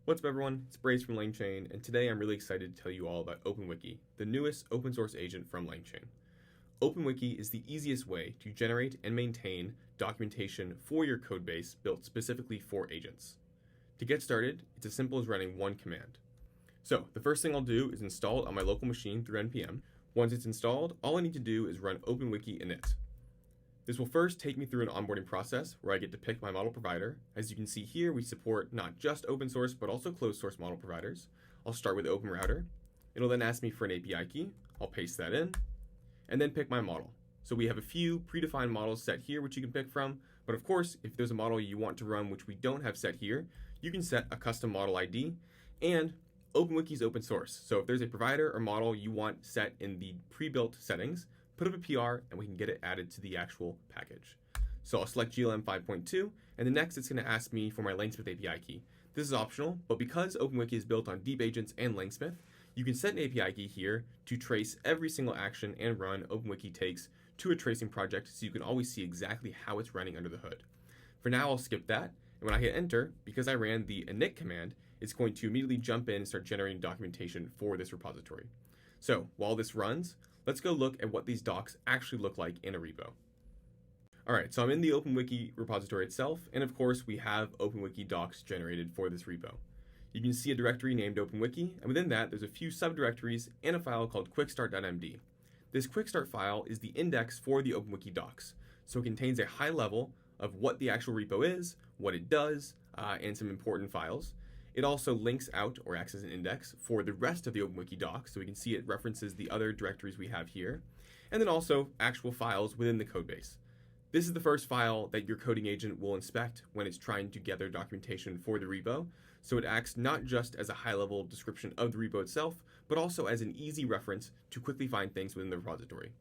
What's up everyone, it's Brace from LangChain, and today I'm really excited to tell you all about OpenWiki, the newest open source agent from LangChain. OpenWiki is the easiest way to generate and maintain documentation for your codebase built specifically for agents. To get started, it's as simple as running one command. So the first thing I'll do is install it on my local machine through npm. Once it's installed, all I need to do is run OpenWiki init. This will first take me through an onboarding process where I get to pick my model provider. As you can see here, we support not just open source, but also closed source model providers. I'll start with OpenRouter. It'll then ask me for an API key. I'll paste that in, and then pick my model. So we have a few predefined models set here, which you can pick from. But of course, if there's a model you want to run, which we don't have set here, you can set a custom model ID, and OpenWiki is open source. So if there's a provider or model you want set in the pre-built settings, put up a PR and we can get it added to the actual package. So I'll select GLM 5.2, and then next it's going to ask me for my LangSmith API key. This is optional, but because OpenWiki is built on DeepAgents and LangSmith, you can set an API key here to trace every single action and run OpenWiki takes to a tracing project so you can always see exactly how it's running under the hood. For now, I'll skip that, and when I hit enter, because I ran the init command, it's going to immediately jump in and start generating documentation for this repository. So while this runs, let's go look at what these docs actually look like in a repo. All right, so I'm in the OpenWiki repository itself, and of course we have OpenWiki docs generated for this repo. You can see a directory named OpenWiki, and within that there's a few subdirectories and a file called quickstart.md. This quickstart file is the index for the OpenWiki docs, so it contains a high level of what the actual repo is, what it does, and some important files. It also links out or acts as an index for the rest of the OpenWiki docs, so we can see it references the other directories we have here, and then also actual files within the codebase. This is the first file that your coding agent will inspect when it's trying to gather documentation for the repo, so it acts not just as a high-level description of the repo itself, but also as an easy reference to quickly find things within the repository.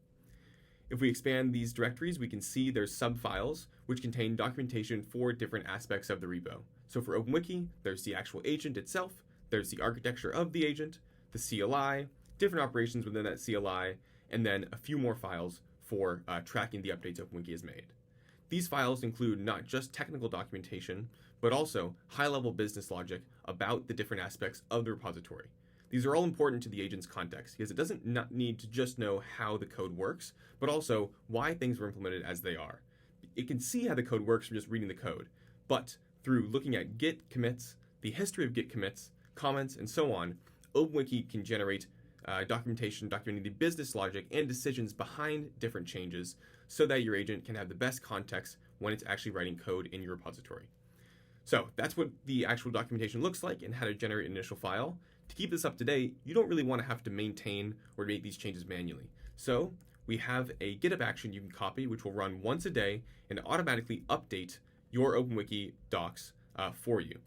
If we expand these directories, we can see there's subfiles which contain documentation for different aspects of the repo. So for OpenWiki, there's the actual agent itself, there's the architecture of the agent, the CLI, different operations within that CLI, and then a few more files for tracking the updates OpenWiki has made. These files include not just technical documentation, but also high-level business logic about the different aspects of the repository. These are all important to the agent's context because it doesn't need to just know how the code works, but also why things were implemented as they are. It can see how the code works from just reading the code, but through looking at Git commits, the history of Git commits, comments, and so on, OpenWiki can generate documentation documenting the business logic and decisions behind different changes so that your agent can have the best context when it's actually writing code in your repository. So that's what the actual documentation looks like and how to generate an initial file. To keep this up to date, you don't really want to have to maintain or make these changes manually. So we have a GitHub Action you can copy, which will run once a day and automatically update your OpenWiki docs for you.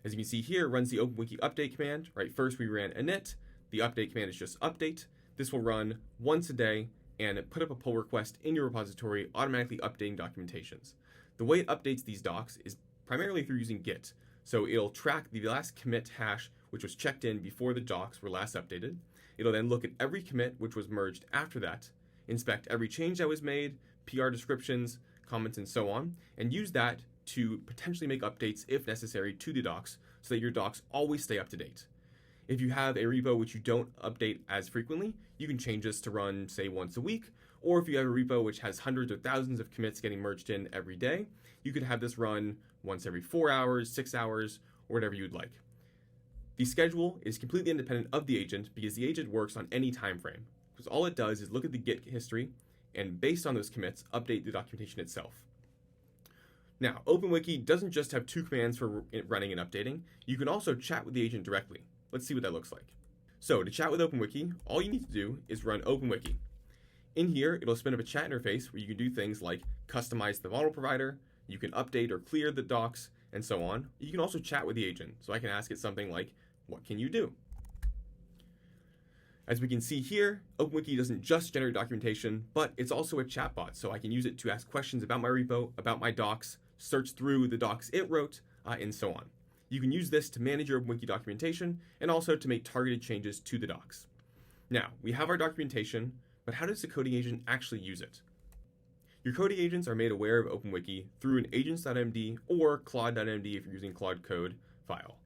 As you can see here, it runs the OpenWiki update command. Right, first we ran init. The update command is just update. This will run once a day and put up a pull request in your repository, automatically updating documentations. The way it updates these docs is primarily through using Git. So it'll track the last commit hash, which was checked in before the docs were last updated. It'll then look at every commit which was merged after that, inspect every change that was made, PR descriptions, comments, and so on, and use that to potentially make updates if necessary to the docs so that your docs always stay up to date. If you have a repo which you don't update as frequently, you can change this to run, say, once a week. Or if you have a repo which has hundreds or thousands of commits getting merged in every day, you could have this run once every 4 hours, 6 hours, or whatever you'd like. The schedule is completely independent of the agent because the agent works on any time frame. Because all it does is look at the Git history and based on those commits, update the documentation itself. Now, OpenWiki doesn't just have two commands for running and updating. You can also chat with the agent directly. Let's see what that looks like. So to chat with OpenWiki, all you need to do is run OpenWiki. In here, it'll spin up a chat interface where you can do things like customize the model provider, you can update or clear the docs, and so on. You can also chat with the agent. So I can ask it something like, what can you do? As we can see here, OpenWiki doesn't just generate documentation, but it's also a chatbot. So I can use it to ask questions about my repo, about my docs, search through the docs it wrote, and so on. You can use this to manage your OpenWiki documentation and also to make targeted changes to the docs. Now, we have our documentation, but how does the coding agent actually use it? Your coding agents are made aware of OpenWiki through an AGENTS.md or Claude.md if you're using Claude Code file.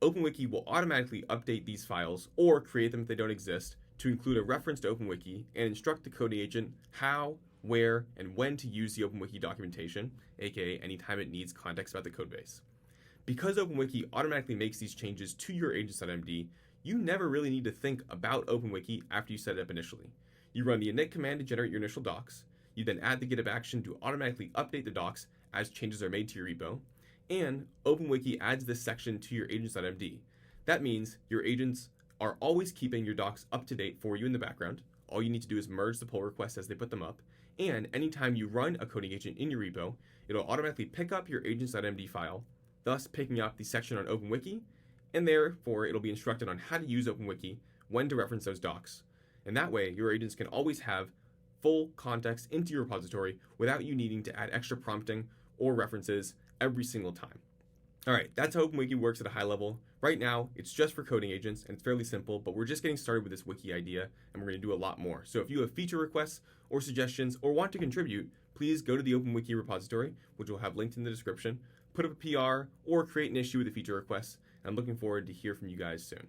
OpenWiki will automatically update these files or create them if they don't exist to include a reference to OpenWiki and instruct the coding agent how, where, and when to use the OpenWiki documentation, aka anytime it needs context about the codebase. Because OpenWiki automatically makes these changes to your agents.md, you never really need to think about OpenWiki after you set it up initially. You run the init command to generate your initial docs, you then add the GitHub action to automatically update the docs as changes are made to your repo, and OpenWiki adds this section to your agents.md. That means your agents are always keeping your docs up to date for you in the background. All you need to do is merge the pull requests as they put them up, and anytime you run a coding agent in your repo, it'll automatically pick up your agents.md file, thus picking up the section on OpenWiki, and therefore it'll be instructed on how to use OpenWiki, when to reference those docs. And that way, your agents can always have full context into your repository without you needing to add extra prompting or references every single time. All right, that's how OpenWiki works at a high level. Right now, it's just for coding agents, and it's fairly simple, but we're just getting started with this wiki idea, and we're going to do a lot more. So if you have feature requests or suggestions or want to contribute, please go to the OpenWiki repository, which we'll have linked in the description, put up a PR, or create an issue with a feature request. I'm looking forward to hear from you guys soon.